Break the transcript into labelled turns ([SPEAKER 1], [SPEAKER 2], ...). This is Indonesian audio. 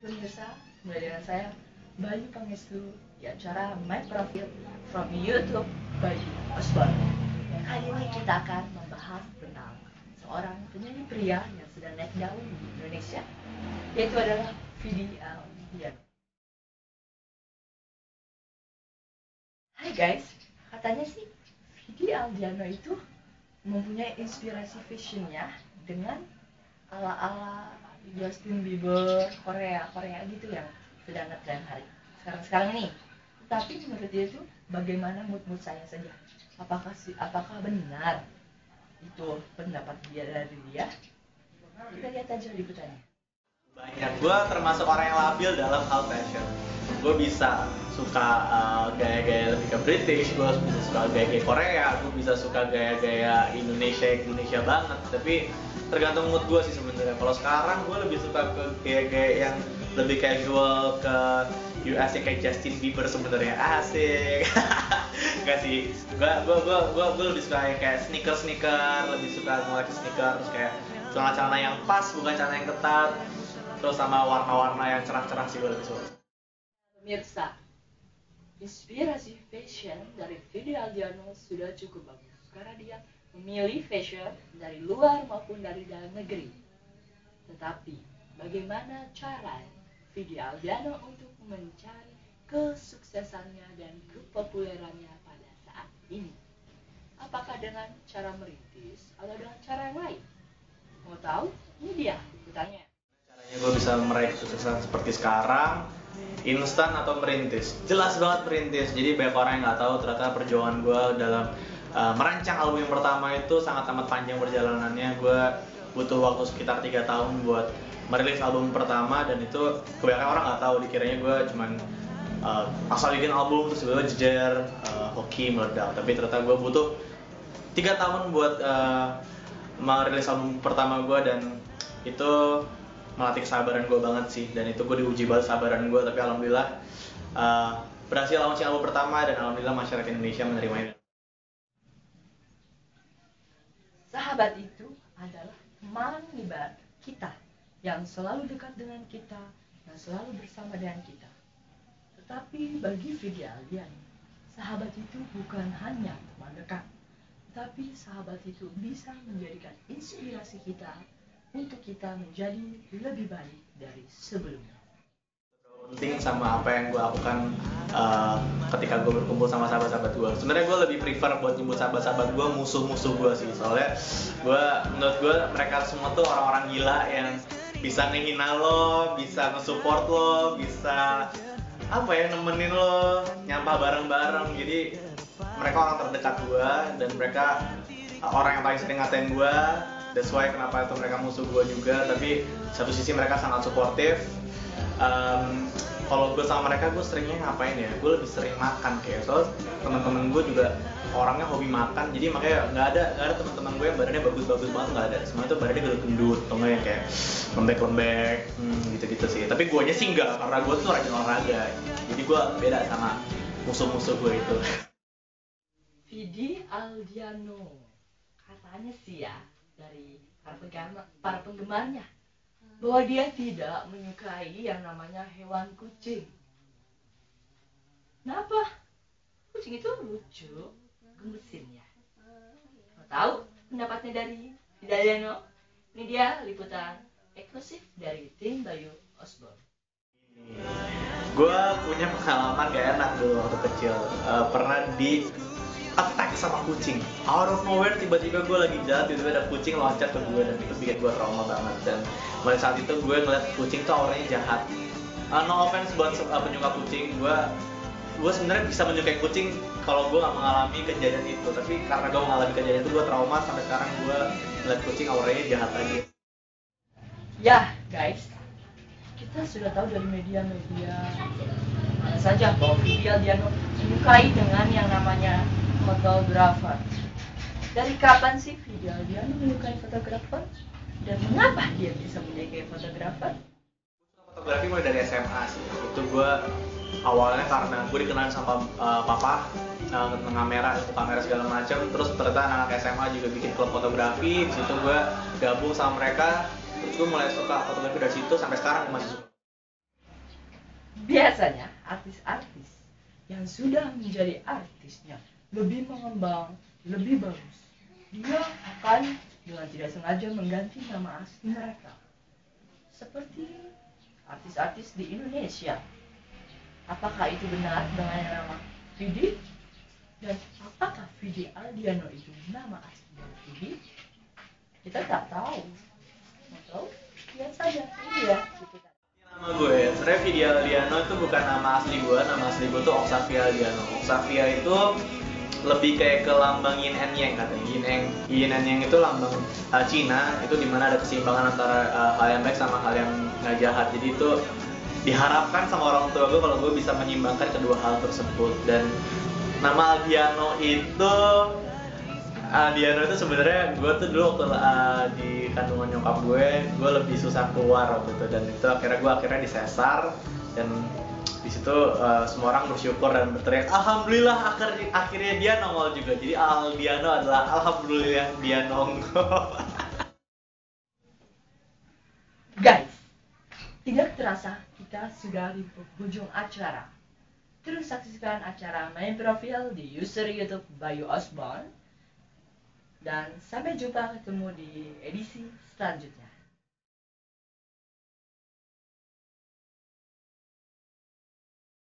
[SPEAKER 1] Pemirsa, mulai dengan saya Bayu Pangestu di acara My Profile from YouTube Bayu Osborne. Dan kali ini kita akan membahas tentang seorang penyanyi pria yang sedang naik daun di Indonesia, yaitu adalah Vidi Aldiano. Hai guys, katanya sih Vidi Aldiano itu mempunyai inspirasi fashionnya dengan ala-ala Justin Bieber, Korea gitu yang sedang ngetren sekarang ini. Tapi menurut dia itu bagaimana mood saya saja? Apakah benar itu pendapat dia dari dia? Kita lihat aja liputannya.
[SPEAKER 2] Banyak, gue termasuk orang yang labil dalam hal fashion. Gue bisa suka gaya-gaya lebih ke British, gue bisa suka gaya-gaya Korea, gue bisa suka gaya-gaya Indonesia banget. Tapi tergantung mood gue sih sebenarnya. Kalau sekarang gue lebih suka ke gaya-gaya yang lebih casual, ke US yang kayak Justin Bieber sebenarnya. Asik. Enggak sih, gue lebih suka yang kayak sneaker, lebih suka ngoleksi sneaker, terus kayak celana-celana yang pas, bukan celana yang ketat, terus sama warna-warna yang cerah-cerah sih gue lebih suka.
[SPEAKER 1] Pemirsa, inspirasi fashion dari Vidi Aldiano sudah cukup bagus karena dia memilih fashion dari luar maupun dari dalam negeri. Tetapi bagaimana cara Vidi Aldiano untuk mencari kesuksesannya dan kepopulerannya pada saat ini? Apakah dengan cara merintis atau dengan cara yang lain? Mau tahu? Ini dia liputannya.
[SPEAKER 2] Caranya gue bisa meraih kesuksesan seperti sekarang, instan atau merintis? Jelas banget merintis. Jadi banyak orang yang nggak tahu ternyata perjuangan gue dalam merancang album yang pertama itu sangat amat panjang perjalanannya. Gue butuh waktu sekitar 3 tahun buat merilis album pertama, dan itu kebanyakan orang nggak tahu, dikiranya gue cuman asal bikin album terus tiba-tiba jejer, hoki meledak. Tapi ternyata gue butuh 3 tahun buat merilis album pertama gue, dan itu melatih kesabaran gue banget sih, dan itu gue diuji banget kesabaran gue. Tapi alhamdulillah berhasil launching album pertama, dan alhamdulillah masyarakat Indonesia menerimanya.
[SPEAKER 1] Sahabat itu adalah teman ibarat kita yang selalu dekat dengan kita, yang selalu bersama dengan kita. Tetapi bagi Vidi Aldiano, sahabat itu bukan hanya teman dekat, tapi sahabat itu bisa menjadikan inspirasi kita untuk kita menjadi lebih baik dari sebelumnya.
[SPEAKER 2] Penting sama apa yang gue lakukan ketika gue berkumpul sama sahabat-sahabat gue. Sebenarnya gue lebih prefer buat nyebut sahabat-sahabat gue musuh-musuh gue sih, soalnya menurut gue mereka semua tuh orang-orang gila yang bisa ngehina lo, bisa nge-support lo, bisa nemenin lo nyampah bareng-bareng. Jadi mereka orang terdekat gue, dan mereka orang yang paling sering ngatain gue. That's why kenapa itu mereka musuh gue juga. Tapi satu sisi mereka sangat suportif. Kalau gue sama mereka, gue seringnya ngapain ya? Gue lebih sering makan kayak. Soalnya teman-teman gue juga orangnya hobi makan, jadi makanya nggak ada teman-teman gue yang badannya bagus-bagus banget, nggak ada. Semua itu badannya gendut-gendut, atau nggak yang kayak lembek-lembek, gitu-gitu sih. Tapi gue nya sih nggak, karena gue tuh rajin olahraga. Jadi gue beda sama musuh-musuh gue itu.
[SPEAKER 1] Vidi Aldiano, katanya sih ya dari para penggemarnya, bahwa dia tidak menyukai yang namanya hewan kucing. Kenapa? Kucing itu lucu, gemesin ya. Mau tahu pendapatnya dari Vidi Aldiano? Ini dia liputan eksklusif dari tim Bayu Osborne.
[SPEAKER 2] Gue punya pengalaman gak enak dulu waktu kecil. Pernah di attack sama kucing. Out of nowhere tiba-tiba gue lagi jalan, tiba-tiba ada kucing loncat ke gue, dan itu bikin gue trauma banget. Dan mulai saat itu gue ngeliat kucing tuh auranya jahat. No offense buat penyuka kucing, gue sebenarnya bisa menyukai kucing kalau gue nggak mengalami kejadian itu. Tapi karena gue mengalami kejadian itu, gue trauma sampai sekarang. Gue ngeliat kucing auranya jahat lagi.
[SPEAKER 1] Ya guys, kita sudah tahu dari media-media mana saja bahwa Vidi Aldiano menyukai dengan yang namanya fotografer. Dari kapan sih Vidi Aldiano menyukai fotografer? Dan mengapa dia bisa menyukai fotografer?
[SPEAKER 2] Fotografi mulai dari SMA sih. Itu gue awalnya karena gue dikenalin sama papa, kamera segala macam. Terus ternyata anak SMA juga bikin klub fotografi. Di situ gue gabung sama mereka. Terus gue mulai suka fotografi dari situ, sampai sekarang masih suka.
[SPEAKER 1] Biasanya artis-artis yang sudah menjadi artisnya lebih mengembang, lebih bagus. Dia akan dengan tidak sengaja mengganti nama asli mereka. Seperti artis-artis di Indonesia. Apakah itu benar dengan nama Vidi? Dan apakah Vidi Aldiano itu nama asli dari Vidi? Kita tak tahu. Mau tahu? Lihat saja ini ya.
[SPEAKER 2] Nama gue, sebenarnya Vidi Aldiano itu bukan nama asli gue. Nama asli gue tuh Oxavia Aldiano. Oxavia itu lebih kayak ke lambang yin and yang katanya. Yin and yang itu lambang Cina, itu dimana ada keseimbangan antara hal yang baik sama hal yang nggak jahat. Jadi itu diharapkan sama orang tua gue kalau gue bisa menyeimbangkan kedua hal tersebut. Dan nama Aldiano itu sebenarnya gue tuh dulu waktu di kandungan nyokap gue lebih susah keluar waktu itu, dan itu akhirnya disesar. Dan di situ semua orang bersyukur dan berteriak alhamdulillah, akhirnya dia nongol juga. Jadi Aldiano adalah alhamdulillah dia nongol.
[SPEAKER 1] Guys, tidak terasa kita sudah di penghujung acara. Terus saksikan acara main profil di user YouTube Bayu Osborn. Dan sampai jumpa ketemu di edisi selanjutnya.